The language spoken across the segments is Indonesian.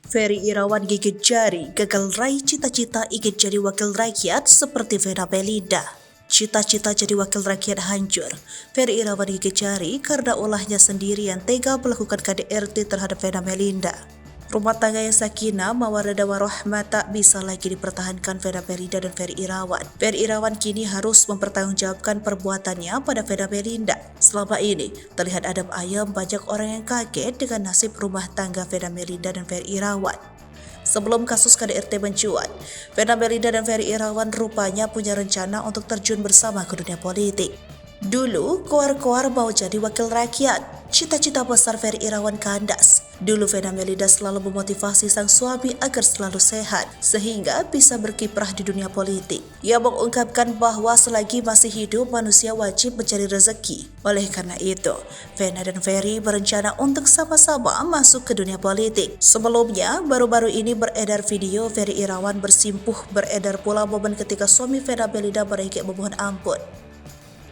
Ferry Irawan gigit jari, gagal raih cita-cita ingin jadi wakil rakyat seperti Vena Melinda. Cita-cita jadi wakil rakyat hancur. Ferry Irawan gigit jari karena ulahnya sendiri yang tega melakukan KDRT terhadap Vena Melinda. Rumah tangga yang sakinah, mawaddah warahmah tak bisa lagi dipertahankan Vena Melinda dan Ferry Irawan. Ferry Irawan kini harus mempertanggungjawabkan perbuatannya pada Vena Melinda. Selama ini, terlihat adem ayem banyak orang yang kaget dengan nasib rumah tangga Vena Melinda dan Ferry Irawan. Sebelum kasus KDRT mencuat, Vena Melinda dan Ferry Irawan rupanya punya rencana untuk terjun bersama ke dunia politik. Dulu, koar-koar mau jadi wakil rakyat. Cita-cita besar Ferry Irawan kandas. Dulu Vena Melinda selalu memotivasi sang suami agar selalu sehat, sehingga bisa berkiprah di dunia politik. Ia mengungkapkan bahwa selagi masih hidup, manusia wajib mencari rezeki. Oleh karena itu, Vena dan Ferry berencana untuk sama-sama masuk ke dunia politik. Sebelumnya, baru-baru ini beredar video Ferry Irawan bersimpuh. Beredar pula momen ketika suami Vena Melinda merengek memohon ampun.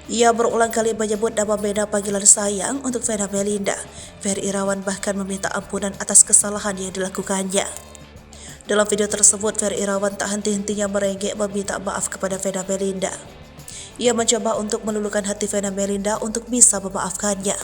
Ia berulang kali menyebut nama panggilan sayang untuk Vena Melinda. Ferry Irawan bahkan meminta ampunan atas kesalahan yang dilakukannya. Dalam video tersebut, Ferry Irawan tak henti-hentinya merengek meminta maaf kepada Vena Melinda. Ia mencoba untuk meluluhkan hati Vena Melinda untuk bisa memaafkannya.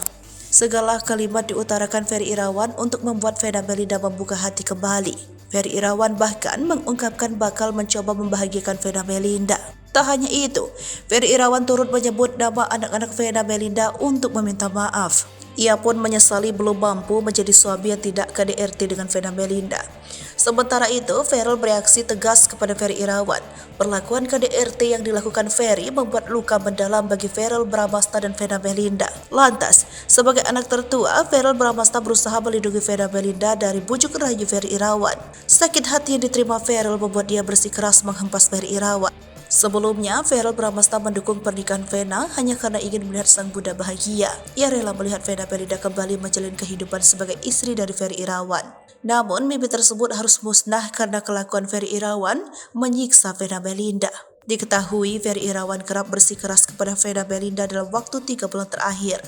Segala kalimat diutarakan Ferry Irawan untuk membuat Vena Melinda membuka hati kembali. Ferry Irawan bahkan mengungkapkan bakal mencoba membahagiakan Vena Melinda. Tak hanya itu, Ferry Irawan turut menyebut nama anak-anak Vena Melinda untuk meminta maaf. Ia pun menyesali belum mampu menjadi suami yang tidak KDRT dengan Vena Melinda. Sementara itu, Ferrell bereaksi tegas kepada Ferry Irawan. Perlakuan KDRT yang dilakukan Ferry membuat luka mendalam bagi Ferrell Bramasta dan Vena Melinda. Lantas, sebagai anak tertua, Ferrell Bramasta berusaha melindungi Vena Melinda dari bujuk rayu Ferry Irawan. Sakit hati yang diterima Ferrell membuat dia bersikeras menghempas Ferry Irawan. Sebelumnya, Ferrell Bramasta mendukung pernikahan Vena hanya karena ingin melihat sang bunda bahagia. Ia rela melihat Vena Melinda kembali menjalin kehidupan sebagai istri dari Ferry Irawan. Namun, mimpi tersebut harus musnah karena kelakuan Ferry Irawan menyiksa Vena Melinda. Diketahui Ferry Irawan kerap bersikeras kepada Vena Melinda dalam waktu 3 bulan terakhir.